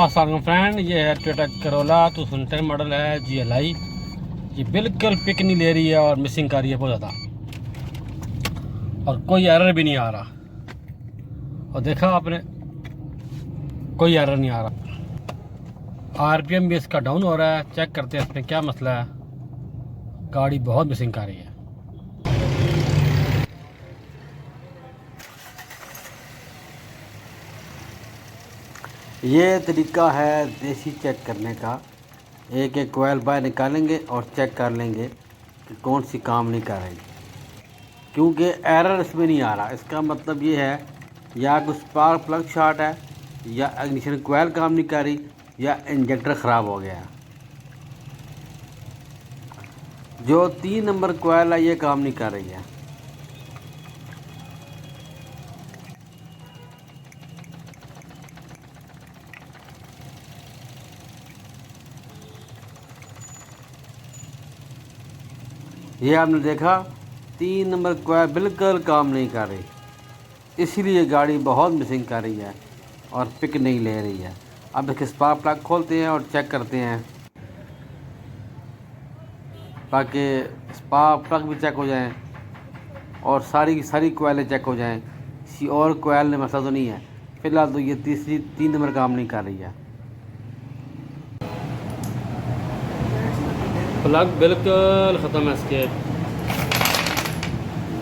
अस्सलाम फ्रेंड, ये है टोयोटा करोला 2010 मॉडल है GLI। ये बिल्कुल पिक नहीं ले रही है और मिसिंग कर रही है बहुत ज़्यादा, और कोई एरर भी नहीं आ रहा। और देखा आपने, कोई एरर नहीं आ रहा। RPM भी इसका डाउन हो रहा है। चेक करते हैं इसमें क्या मसला है। गाड़ी बहुत मिसिंग कर रही है। ये तरीका है देसी चेक करने का। एक एक कोयल बाहर निकालेंगे और चेक कर लेंगे कि कौन सी काम नहीं कर रही, क्योंकि एरर इसमें नहीं आ रहा। इसका मतलब ये है या कुछ स्पार्क प्लग शॉर्ट है, या इग्निशन कोयल काम नहीं कर रही, या इंजेक्टर ख़राब हो गया है। जो 3 नंबर कोयल है ये काम नहीं कर रही है। ये आपने देखा 3 नंबर कोयल बिल्कुल काम नहीं कर रही, इसीलिए गाड़ी बहुत मिसिंग कर रही है और पिक नहीं ले रही है। अब इसके स्पार्क प्लग खोलते हैं और चेक करते हैं, ताकि स्पार्क प्लग भी चेक हो जाएं और सारी की सारी कोयलें चेक हो जाएं। किसी और कोयल में मसला तो नहीं है। फ़िलहाल तो ये 3 नंबर काम नहीं कर रही है। प्लग बिल्कुल ख़त्म है इसके।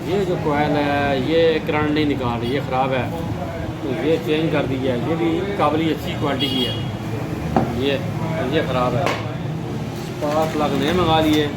ये जो कोयल है ये करंट नहीं निकाल रही, ये ख़राब है, तो ये चेंज कर दी है। ये भी काबली अच्छी क्वालिटी की है। ये ख़राब है। स्पार्क प्लग नए मंगा लिए।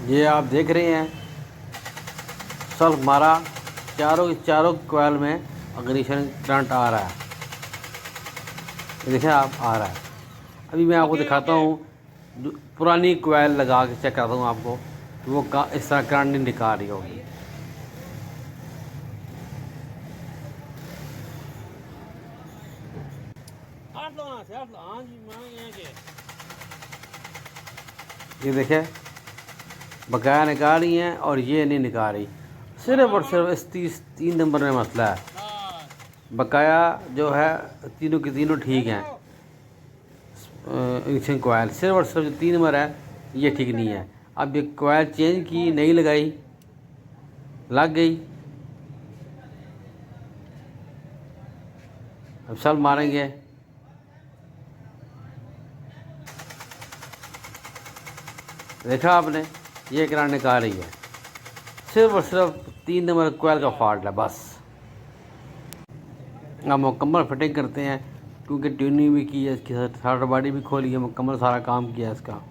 ये आप देख रहे हैं सल्फ मारा, चारों कोयल में इग्निशन करंट आ रहा है। ये देखें आप, आ रहा है। अभी मैं आपको दिखाता हूँ, पुरानी कोयल लगा के चेक करता हूँ आपको, तो वो इस तरह करंट नहीं निकाल रही होगी। ये देखें बकाया निकाल रही हैं और ये नहीं निकाल रही। सिर्फ और सिर्फ इस 3 नंबर में मसला है। बकाया जो है तीनों की तीनों ठीक हैं। इग्निशन कोयल सिर्फ और सिर्फ जो 3 नंबर है ये ठीक नहीं है। अब ये कोयल चेंज की, नहीं लगाई, लग गई। अब सब मारेंगे। देखा आपने, ये करंट निकाल रही है। सिर्फ और सिर्फ 3 नंबर कोयल का फॉल्ट है बस। अब मुकम्मल फिटिंग करते हैं, क्योंकि ट्यूनिंग भी की है इसकी, थर्ड बॉडी भी खोली है, मुकम्मल सारा काम किया है इसका।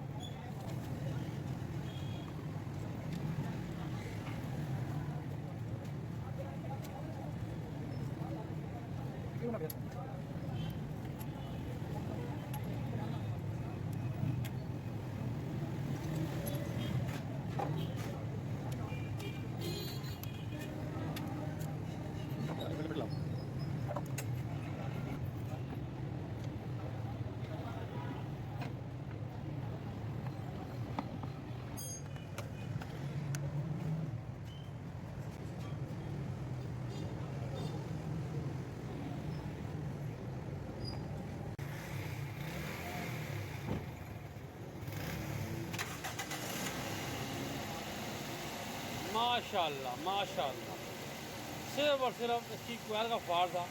माशाल्लाह माशाल्लाह, सिर्फ और सिर्फ इसकी कोयल का फॉल्ट था।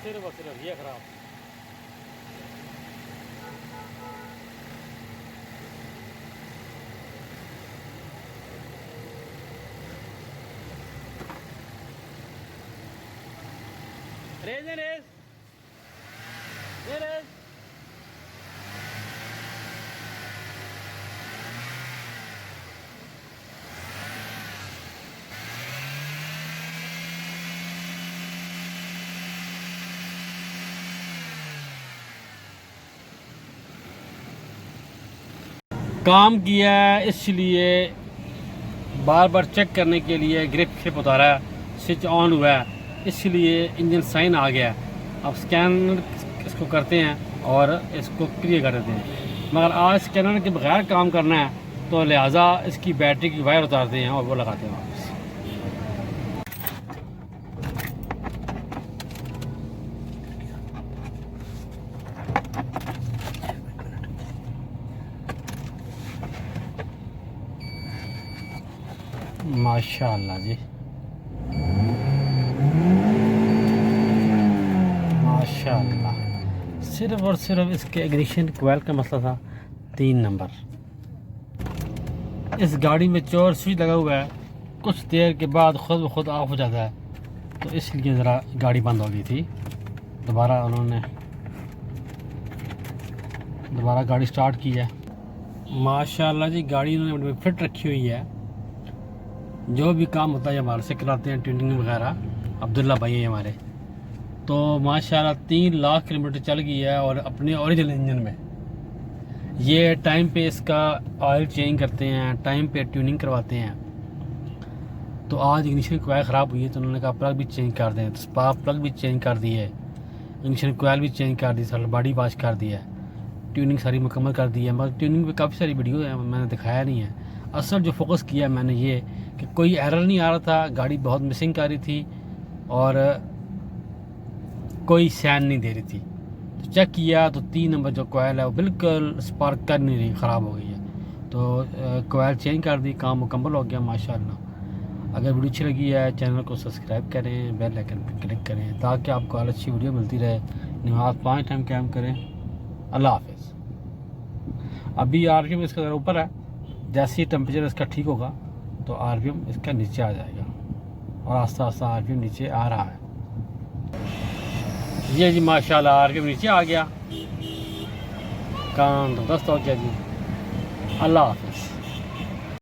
सिर्फ और सिर्फ ये ख़राब। रेज काम किया है, इसलिए बार बार चेक करने के लिए ग्रिप शिप उतारा है, स्विच ऑन हुआ है, इसलिए इंजन साइन आ गया है। अब स्कैनर इसको करते हैं और इसको क्लियर कर देते हैं, मगर आज स्कैनर के बगैर काम करना है तो लिहाजा इसकी बैटरी की वायर उतारते हैं और वो लगाते हैं वापस। माशाअल्लाह जी, माशाअल्लाह। सिर्फ और सिर्फ इसके इग्निशन कोयल का मसला था 3 नंबर। इस गाड़ी में चोर स्विच लगा हुआ है, कुछ देर के बाद खुद ब खुद ऑफ हो जाता है, तो इसलिए ज़रा गाड़ी बंद हो गई थी। दोबारा उन्होंने गाड़ी स्टार्ट की है। माशाअल्लाह जी, गाड़ी उन्होंने फिट रखी हुई है। जो भी काम होता है हमारे से कराते हैं, ट्यूनिंग वगैरह। अब्दुल्ला भाई है हमारे, तो माशाल्लाह 3 लाख किलोमीटर चल गई है और अपने ओरिजिनल इंजन में। ये टाइम पे इसका ऑयल चेंज करते हैं, टाइम पे ट्यूनिंग करवाते हैं। तो आज इग्निशन कोयल ख़राब हुई है तो उन्होंने कहा प्लग भी चेंज कर दें, तो स्पार्क प्लग भी चेंज कर दी है, इग्निशन कोयल भी चेंज कर दी, सारा बॉडी वॉश कर दिया है, ट्यूनिंग सारी मुकम्मल कर दी है। मगर ट्यूनिंग पे काफ़ी सारी वीडियो है, मैंने दिखाया नहीं है। असल जो फोकस किया मैंने ये कि कोई एरर नहीं आ रहा था, गाड़ी बहुत मिसिंग कर रही थी और कोई सैन नहीं दे रही थी। तो चेक किया तो 3 नंबर जो कोयल है वो बिल्कुल स्पार्क कर नहीं रही, ख़राब हो गई है। तो कोयल चेंज कर दी, काम मुकम्मल हो गया माशाल्लाह। अगर वीडियो अच्छी लगी है चैनल को सब्सक्राइब करें, बेल आइकन पर क्लिक करें ताकि आपको और अच्छी वीडियो मिलती रहे। नमाज 5 टाइम कायम करें। अल्लाह हाफिज़। अभी आरपीएम इसका ज़रा ऊपर है, जैसे ही टेम्परेचर इसका ठीक होगा तो आरपीएम इसका नीचे आ जाएगा और आस्ता आस्ता आरपीएम नीचे आ रहा है। ये जी माशाल्लाह आरपीएम नीचे आ गया, काम तो दस्त हो गया जी। अल्लाह हाफिज़।